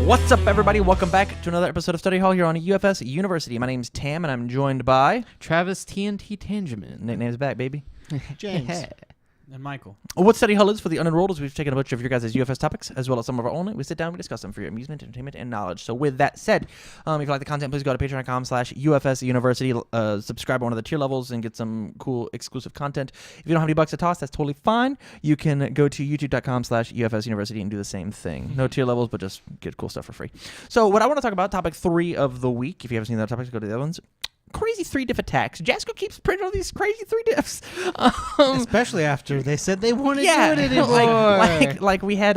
What's up, everybody? Welcome back to another episode of Study Hall here on UFSU University. My name's Tam, and I'm joined by Travis TNT Tangeman. Nickname's back, baby. James. And Michael. What Study Hall is for the unenrolled is we've taken a bunch of your guys' UFS topics, as well as some of our own. We sit down, we discuss them for your amusement, entertainment, and knowledge. So with that said, if you like the content, please go to patreon.com/UFS University. Subscribe to one of the tier levels and get some cool exclusive content. If you don't have any bucks to toss, that's totally fine. You can go to youtube.com/UFS University and do the same thing. No tier levels, but just get cool stuff for free. So what I want to talk about, topic 3 of the week. If you haven't seen that topic, go to the other ones. Crazy 3 diff attacks. Jasco keeps printing all these crazy 3 diffs. Especially after they said they wouldn't do it anymore. like we had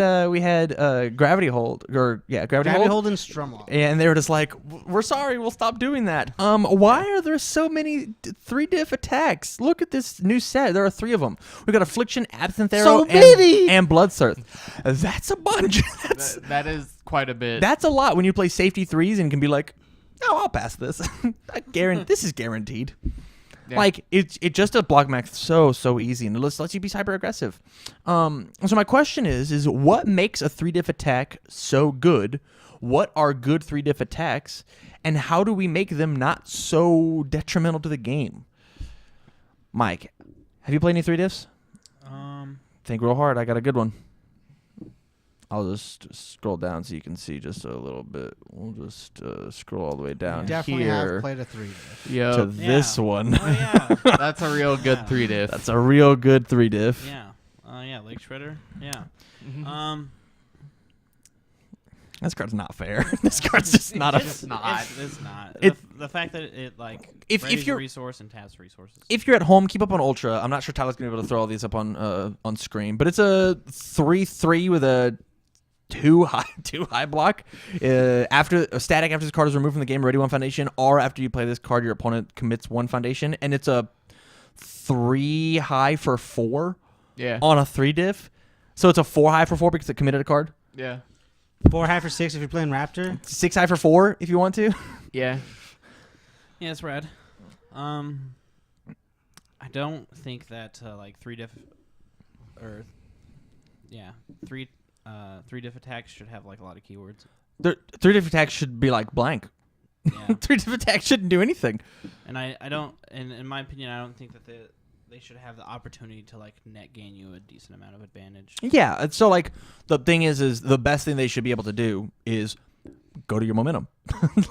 gravity hold Gravity hold and strum off. and they were just like, we're sorry, we'll stop doing that. Why are there so many 3 diff attacks? Look at this new set. There are 3 of them. We got Affliction, Absinthe Arrow, and Bloodthirst. That's a bunch. That is quite a bit. That's a lot when you play safety 3s and can be like, no, I'll pass this. This is guaranteed. Yeah. Like, it just a block max so easy, and it lets you be cyber aggressive. So my question is what makes a 3 diff attack so good? What are good 3 diff attacks, and how do we make them not so detrimental to the game? Mike, have you played any 3 diffs? Think real hard. I got a good one. I'll just scroll down so you can see just a little bit. We'll just scroll all the way down Definitely here. have played a 3 diff. To this one. Oh, yeah. That's a real good 3 diff. That's a real good 3 diff. Yeah. Lake Shredder. Yeah. Mm-hmm. This card's not fair. This card's just not a... It's not. The fact that it if you're resource and taps resources. If you're at home, keep up on Ultra. I'm not sure Tyler's going to be able to throw all these up on screen, but it's a 3/3 with a 2 high block. After this card is removed from the game, ready 1 foundation, or after you play this card, your opponent commits 1 foundation, and it's a 3 high for 4 on a 3 diff. So it's a 4 high for 4 because it committed a card. Yeah. 4 high for 6 if you're playing Raptor. 6 high for 4 if you want to. Yeah. Yeah, it's rad. I don't think that 3 diff or 3 diff attacks should have a lot of keywords. 3 diff attacks should be like blank. Yeah. 3 diff attacks shouldn't do anything. And I don't, and in my opinion, I don't think that they should have the opportunity to net gain you a decent amount of advantage. Yeah, so the thing is the best thing they should be able to do is go to your momentum.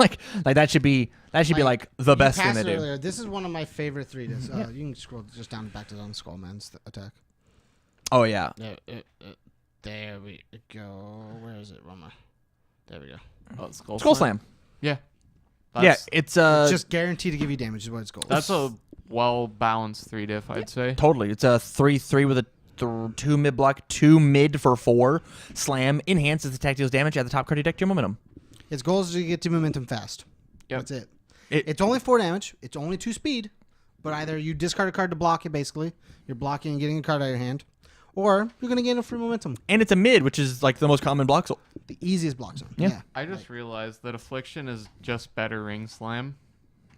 like that should be the best thing they do. Earlier. This is one of my favorite 3 diffs. You can scroll just down back to the Skullman's attack. Oh yeah. There we go. Where is it, Roma? There we go. Oh, Skull Slam. Yeah. It's just guaranteed to give you damage is what it's called. That's a well-balanced 3 diff, I'd say. Totally. It's a 3/3 with a 2 mid block, 2 mid for 4. Slam enhances the attack deals damage at the top card of your deck to your momentum. Its goal is to get to momentum fast. Yep. That's it. It's only 4 damage. It's only 2 speed. But either you discard a card to block it, basically. You're blocking and getting a card out of your hand. Or you're going to gain a free momentum. And it's a mid, which is the most common block zone. The easiest block zone. Yeah. I just realized that Affliction is just better Ring Slam.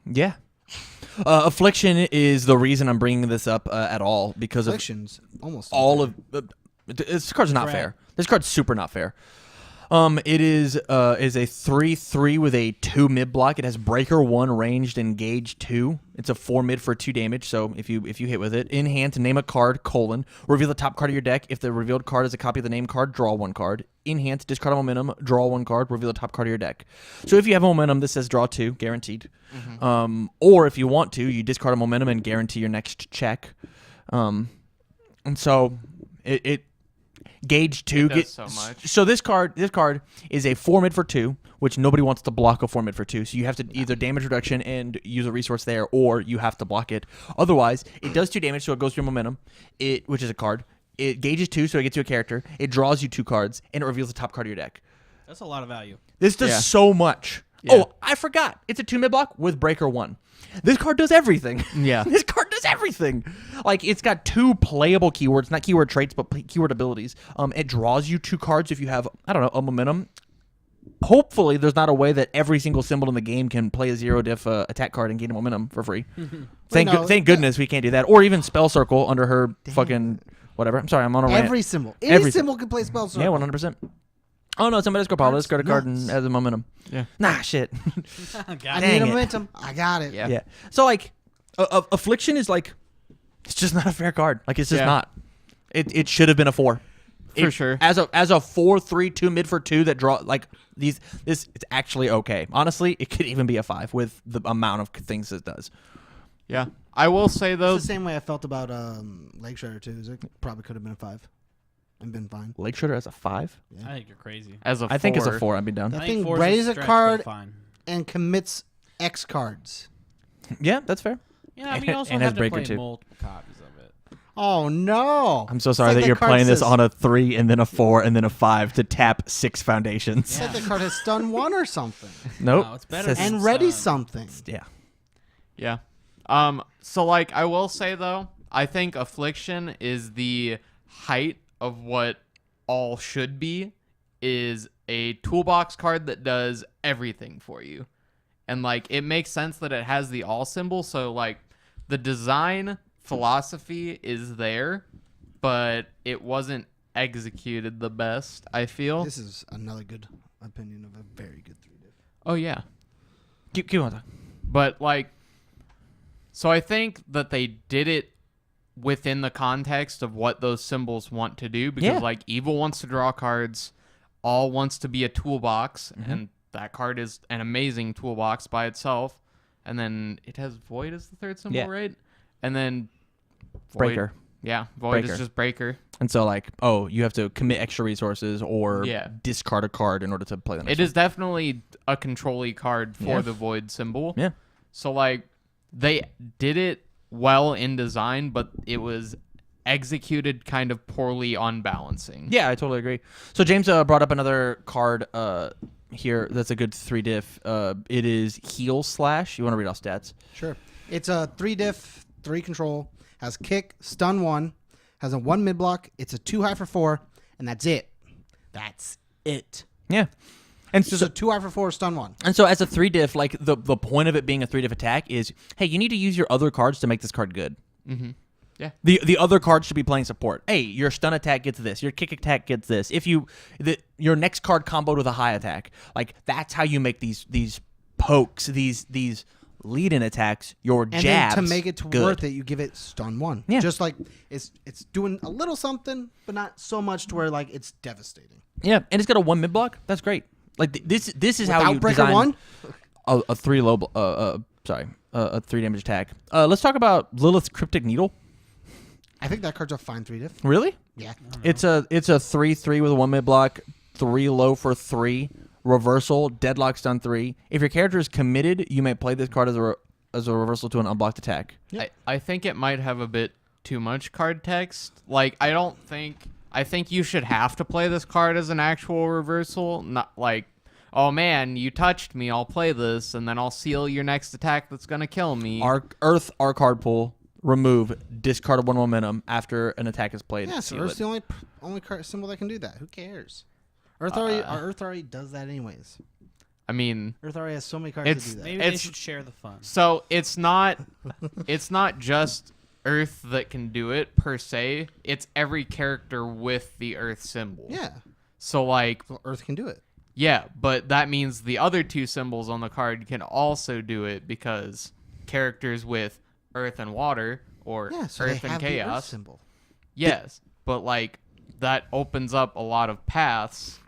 Yeah. Affliction is the reason I'm bringing this up at all because Affliction's almost all of this card's not fair. This card's super not fair. It is a 3/3 with a 2 mid block. It has Breaker 1, Ranged, and Gauge 2. It's a 4 mid for 2 damage. So if you hit with it, in hand, name a card, reveal the top card of your deck. If the revealed card is a copy of the named card, draw 1 card. In hand, discard a momentum, draw 1 card, reveal the top card of your deck. So if you have a momentum, this says draw 2, guaranteed. Mm-hmm. Or if you want to, you discard a momentum and guarantee your next check. And so it Gauge 2 gets so much. So this card is a 4 mid for 2, which nobody wants to block a 4 mid for 2. So you have to either damage reduction and use a resource there, or you have to block it. Otherwise, it does 2 damage, so it goes to your momentum, which is a card. It gauges 2, so it gets you a character. It draws you 2 cards, and it reveals the top card of your deck. That's a lot of value. This does so much. Yeah. Oh, I forgot. It's a 2 mid block with Breaker 1. This card does everything. Yeah. This card does everything. It's got 2 playable keywords, not keyword traits, but keyword abilities. It draws you 2 cards if you have, a momentum. Hopefully, there's not a way that every single symbol in the game can play a 0 diff attack card and gain a momentum for free. Thank goodness we can't do that. Or even Spell Circle under her fucking whatever. I'm sorry, I'm on a rant. Every symbol. Any symbol can play Spell Circle. Yeah, 100%. Oh no, somebody discard pile. Discard a card Nuts. and has a momentum. Yeah. Nah, shit. I Got need Dang a it. momentum. I got it. Yeah. Yeah. So like, Affliction is like, it's just not a fair card. Like it's just Yeah. not. It should have been a 4. For sure. As a 4-3-2 mid for 2 that draw like these. This it's actually okay. Honestly, it could even be a 5 with the amount of things it does. Yeah. I will say though, It's the same way I felt about Leg Shredder too. It probably could have been a 5 and been fine. Lake Shredder as a 5. I think you're crazy. as a I think it's a 4, 4. I'd be down. That I thing think 4's raise a stretch, but card fine. and commits X cards. Yeah, that's fair. Yeah, I mean, you also And have has to breaker play too. multiple copies of it. Oh no! I'm so It's sorry like that you're card playing this says- on a 3 and then a 4 and then a 5 to tap 6 foundations. It's like the card has stun 1 or something, Nope. No, it's better Says- than- and ready Stun. something. yeah. Yeah. So like I will say though, I think Affliction is the height of what all should be, is a toolbox card that does everything for you. And like it makes sense that it has the all symbol, so like the design philosophy is there, but it wasn't executed the best, I feel. This is another good opinion of a very good 3-diff. Oh yeah. Keep on. But like, so I think that they did it within the context of what those symbols want to do, because Yeah. like evil wants to draw cards, all wants to be a toolbox, Mm-hmm. and that card is an amazing toolbox by itself. And then it has void as the third symbol, Yeah. right? And then void, Breaker. Yeah, void Breaker. is just breaker. And so like, oh, you have to commit extra resources or Yeah. discard a card in order to play the next It is definitely a control-y card for Yeah. the void symbol. Yeah. So like they did it well in design, but it was executed kind of poorly on balancing. Yeah, I totally agree. So James brought up another card here that's a good 3-diff. It is Heal Slash. You want to read off stats? Sure. It's a 3-diff, 3 control, has kick, stun 1, has a 1 mid block. It's a 2 high for 4, and that's it. That's it. Yeah. And So 2 high for 4, stun 1. And so as a 3-diff, like the point of it being a 3-diff attack is, hey, you need to use your other cards to make this card good. Mm-hmm. Yeah. The other cards should be playing support. Hey, your stun attack gets this. Your kick attack gets this. If your next card comboed with a high attack, like that's how you make these pokes, these lead-in attacks, your And jabs. then to make it to good. worth it, you give it stun 1. Yeah. Just like it's doing a little something, but not so much to where like it's devastating. Yeah, and it's got a 1 mid block. That's great. Like this is how Without you breaker design 1? a 3 low a 3 damage attack. Let's talk about Lilith's Cryptic Needle. I think that card's a fine 3-diff. Really? Yeah. It's a 3/3 with a 1 mid block, 3 low for 3, reversal, deadlock stun 3. If your character is committed, you may play this card as a reversal to an unblocked attack. I think it might have a bit too much card text. Like I think you should have to play this card as an actual reversal, not like, oh man, you touched me, I'll play this, and then I'll seal your next attack that's gonna kill me. Our card pool, remove, discard 1 momentum after an attack is played. Yeah, so seal Earth's it. the only card symbol that can do that. Who cares? Earth already does that anyways. I mean, Earth already has so many cards It's- to do that. Maybe It's- they should share the fun. so it's not just Earth that can do it per se. It's every character with the Earth symbol. Yeah, So like, so Earth can do it. yeah, but that means the other 2 symbols on the card can also do it, because characters with Earth and Water, or Yeah, so Earth they and have the Earth Chaos. symbol. Yes, but like that opens up a lot of paths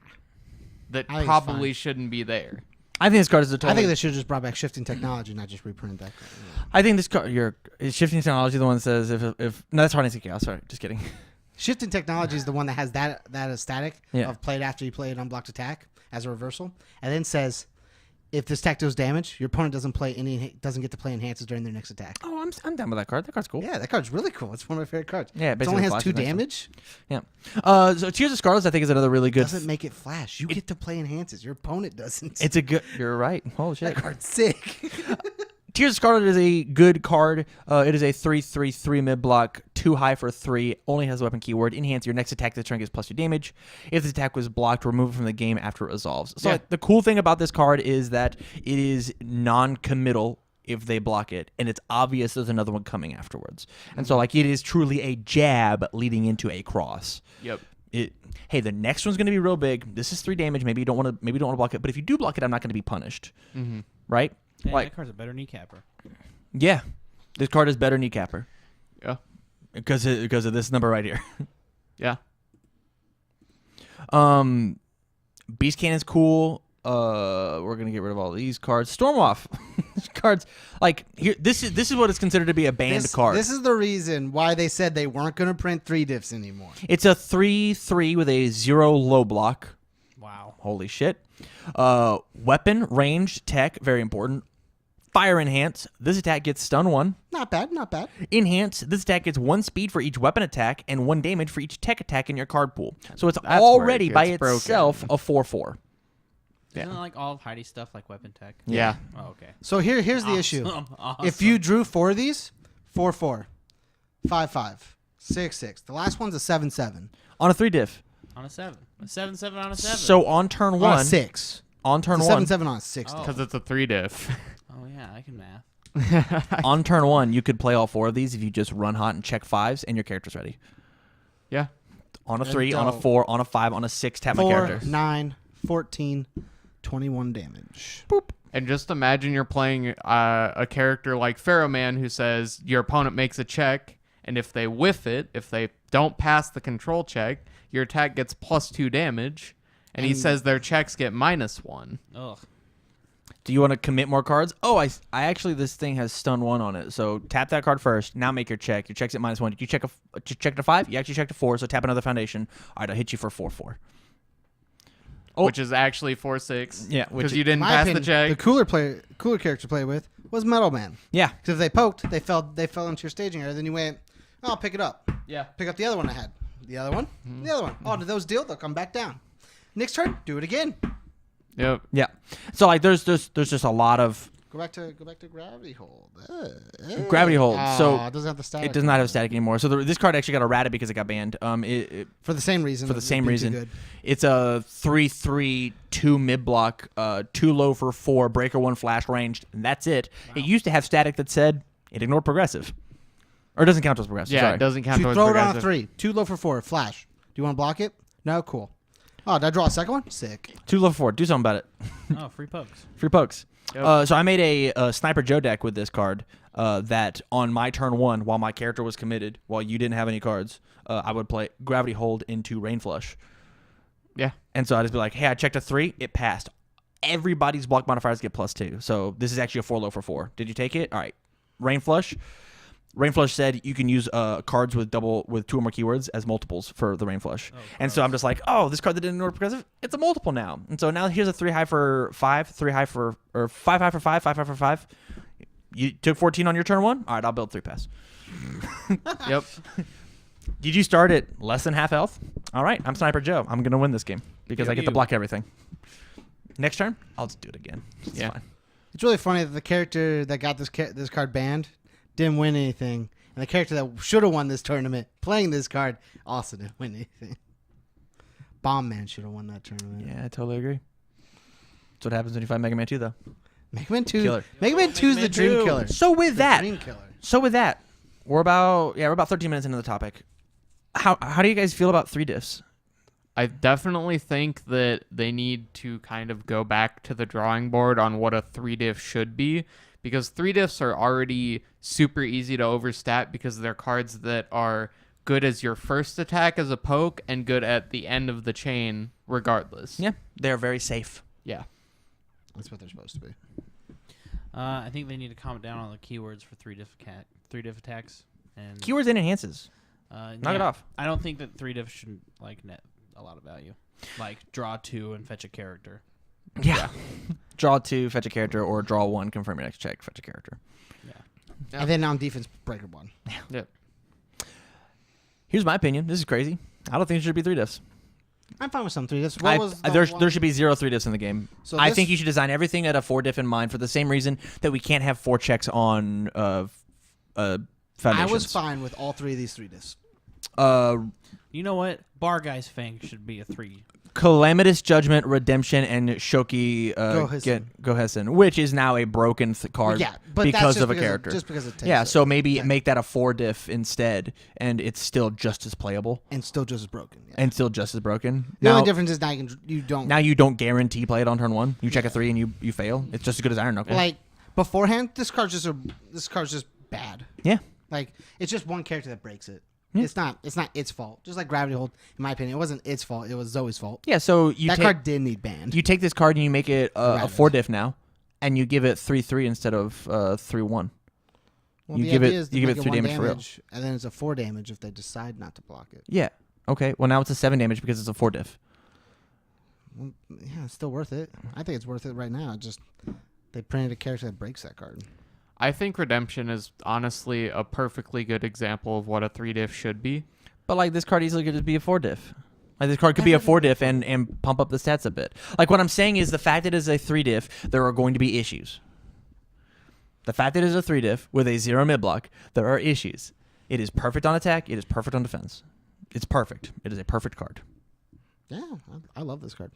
that I think it's probably fine. shouldn't be there. I think this card is a I totally. think they should have just brought back shifting technology, not just reprinted that card. Yeah. I think this card. Is shifting technology the one that says if no, that's Harnessing Chaos. Sorry, just kidding. Shifting technology is the one that has that static Yeah. of played after you play an unblocked attack as a reversal, and then says if this attack does damage, your opponent doesn't get to play enhances during their next attack. Oh, I'm down with that card. That card's cool. Yeah, that card's really cool. It's one of my favorite cards. Yeah, it basically only has flashes 2 next one. damage. Yeah. So Tears of Scarlet, I think, is another really good. Doesn't make it flash. You get to play enhances. Your opponent doesn't. It's a good. You're right. Holy that shit. card's sick. Tears of Scarlet is a good card. It is a 3/3 mid block, 2 high for 3. Only has the weapon keyword. Enhance your next attack this turn gets +2 damage. If the attack was blocked, remove it from the game after it resolves. So Yeah. like, the cool thing about this card is that it is non-committal if they block it, and it's obvious there's another one coming afterwards. And so like it is truly a jab leading into a cross. Yep. Hey, the next one's going to be real big. This is 3 damage. Maybe you don't want to block it. But if you do block it, I'm not going to be punished. Mm-hmm. Right? Yeah, Like, that card's a better kneecapper. yeah, this card is better kneecapper Yeah. because of this number right here. Yeah. Beast Cannon's cool. We're gonna get rid of all these cards. Stormoff cards. Like here, this is what is considered to be a banned card. This is the reason why they said they weren't going to print 3 diffs anymore. It's a 3/3 with a 0 low block. Wow. Holy shit. Weapon, ranged, tech, very important. Fire enhance. This attack gets stun 1. Not bad, not bad. Enhance. This attack gets 1 speed for each weapon attack and 1 damage for each tech attack in your card pool. So it's That's already where it by gets broken. itself a 4/4. Yeah. Isn't it like all of Heidi's stuff like weapon tech? Yeah. Oh, okay. So here's the issue. Awesome. If you drew 4 of these, 4/4, 5/5, 6/6. The last one's a 7/7. On a 3 diff. On a 7. A 7/7 on a 7. So on turn 1. On a 6. On turn It's a 1. 7/7 on a 6. Oh. Because it's a 3 diff. Oh, yeah, I can math. On turn 1, you could play all 4 of these if you just run hot and check 5s, and your character's ready. Yeah. On a And 3, on a don't. 4, on a 5, on a 6, tap my 4, character. 9, 14, 21 damage. Boop. And just imagine you're playing a character like Pharaoh Man who says your opponent makes a check, and if they whiff it, if they don't pass the control check, your attack gets +2 damage, and he says their checks get -1. Ugh. Do you want to commit more cards? Oh, I actually, this thing has stun 1 on it. So tap that card first. Now make your check. Your check's at -1. Did you check a 5? You actually checked a 4, so tap another foundation. All right, I'll hit you for 4/4. Oh. Which is actually 4/6. Yeah, which because is- you didn't My pass opinion, the check. the cooler character to play with was Metal Man. Yeah. Because if they poked, they fell into your staging area. Then you went, oh, I'll pick it up. Yeah. Pick up the other one I had. The other one. The other one. Oh, did those deal? They'll come back down. Next turn, do it again. Yep. Yeah. So like, there's just a lot of Go back to Gravity Hold. Gravity Hold. So it doesn't have the static. it does not have static anymore. So this card actually got errata because it got banned. For the same reason. For the it's same been too reason. good. It's a 3/3, 2 mid block, 2 low for 4, breaker 1 flash ranged, and that's it. Wow. It used to have static that said it ignored progressive, or it doesn't count as progressive. Yeah, sorry. it doesn't count You towards throw it on a progressive. 3. 2 low for 4. Flash. Do you want to block it? No? Cool. Oh, did I draw a second one? Sick. 2 low for 4. Do something about it. Oh, free pokes. Free pokes. Yep. So I made a Sniper Joe deck with this card that on my turn 1, while my character was committed, while you didn't have any cards, I would play Gravity Hold into Rain Flush. Yeah. And so I'd just be like, hey, I checked a 3. It passed. Everybody's block modifiers get +2. So this is actually a 4 low for 4. Did you take it? All right. Rain Flush. Rain Flush said you can use cards with 2 or more keywords as multiples for the Rain Flush. Oh, and so I'm just like, oh, this card that didn't ignore progressive, it's a multiple now. And so now here's a 3 high for 5, 3 high for, or 5 high for 5, 5 high for 5. You took 14 on your turn 1? All right, I'll build 3 pass. Yep. Did you start at less than half health? All right, I'm Sniper Joe. I'm going to win this game because I get to block everything. Next turn, I'll just do it again. It's fine. It's really funny that the character that got this card banned didn't win anything, and the character that should have won this tournament playing this card also didn't win anything. Bomb Man should have won that tournament. Yeah, I totally agree. That's what happens when you fight Mega Man 2, though. Mega Man 2. Killer. Mega Man 2 is the dream killer. So with that, Dream killer. we're about 13 minutes into the topic. How do you guys feel about 3 diffs? I definitely think that they need to kind of go back to the drawing board on what a 3 diff should be, because 3 diffs are already super easy to overstat because they're cards that are good as your first attack as a poke and good at the end of the chain regardless. Yeah, they're very safe. Yeah. That's what they're supposed to be. I think they need to calm down on the keywords for 3 diff attacks. And Keywords and enhances. Knock it off. I don't think that 3 diff should like net a lot of value. Like draw 2 and fetch a character. Yeah. Draw 2, fetch a character, or draw 1, confirm your next check, fetch a character. Yeah. And then on defense, breaker 1. Yep. Here's my opinion. This is crazy. I don't think it should be 3 diffs. I'm fine with some 3 diffs. What was the There should be 0 3 diffs in the game. So I this- think you should design everything at a 4 diff in mind for the same reason that we can't have 4 checks on foundations. I was fine with all 3 of these 3 diffs. You know what? Bar Guy's Fang should be a 3. Calamitous Judgment, Redemption, and Shoki Gohessen. which is now a broken card Yeah, but because that's of a character. Just because it takes Yeah, it. so maybe Yeah. make that a 4 diff instead, and it's still just as playable And still just as broken. Yeah. and still just as broken. The only difference is now you don't. Now you don't guarantee play it on turn 1. You check a 3 and you fail. It's just as good as Iron Knuckle. Like beforehand, this card's just bad. Yeah. Like it's just one character that breaks it. Yeah. It's not its fault. Just like Gravity Hold, in my opinion, it wasn't its fault. It was Zoe's fault. Yeah, so That card did need banned. You take this card and you make it a Rabbit. 4 diff now, and you give it 3/3 instead of 3/1. Well, you the give idea it is to you give make it 3 1 damage for real. and then it's a 4 damage if they decide not to block it. Yeah. Okay. Well, now it's a 7 damage because it's a 4 diff. Well, yeah, it's still worth it. I think it's worth it right now. Just they printed a character that breaks that card. I think Redemption is honestly a perfectly good example of what a 3 diff should be. But like this card easily could just be a 4 diff. Like this card could be a 4 diff and pump up the stats a bit. Like what I'm saying is the fact that it is a 3 diff, there are going to be issues. The fact that it is a 3 diff with a 0 mid block, there are issues. It is perfect on attack. It is perfect on defense. It's perfect. It is a perfect card. Yeah, I love this card.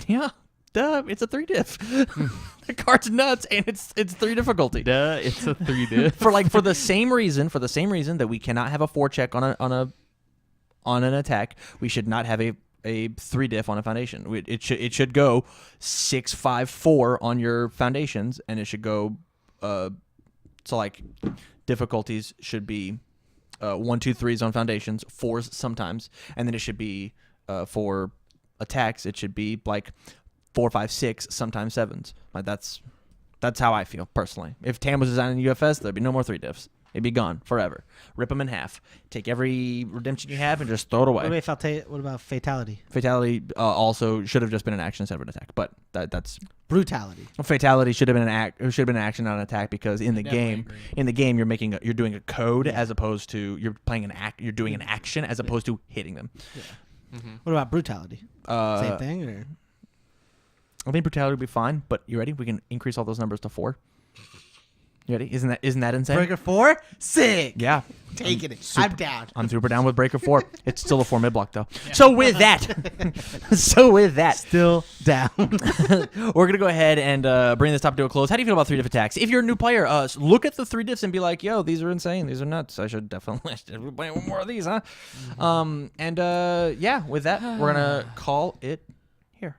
Yeah. Duh. It's a 3 diff. The card's nuts and it's 3 difficulty. Duh, it's a 3 diff. for the same reason that we cannot have a 4 check on an attack, we should not have a 3 diff on a foundation. It should go 6/5/4 on your foundations, and it should go so like difficulties should be 1, 2, 3s on foundations, 4s sometimes, and then it should be for attacks it should be like 4, 5, 6, sometimes 7s. Like that's how I feel personally. If TAM was designed in UFS, there'd be no more 3 diffs. It'd be gone forever. Rip them in half. Take every redemption you have and just throw it away. What about Fatality? Fatality also should have just been an action instead of an attack, but that's Brutality. Fatality should have been an action, not an attack, because in the definitely game you're doing a code as opposed to you're playing you're doing an action as opposed to hitting them. Yeah. What about Brutality? Same thing, or I think Brutality would be fine, but you ready? We can increase all those numbers to 4. You ready? Isn't that insane? Breaker 4? Sick. Yeah. Taking it. I'm down. I'm super down with Breaker 4. It's still a 4 mid block though. Yeah. So with that, Still down. we're gonna go ahead and bring this topic to a close. How do you feel about 3 diff attacks? If you're a new player, look at the 3 diffs and be like, "Yo, these are insane. These are nuts. I should definitely be playing with more of these, huh?" Yeah, with that, we're gonna call it here.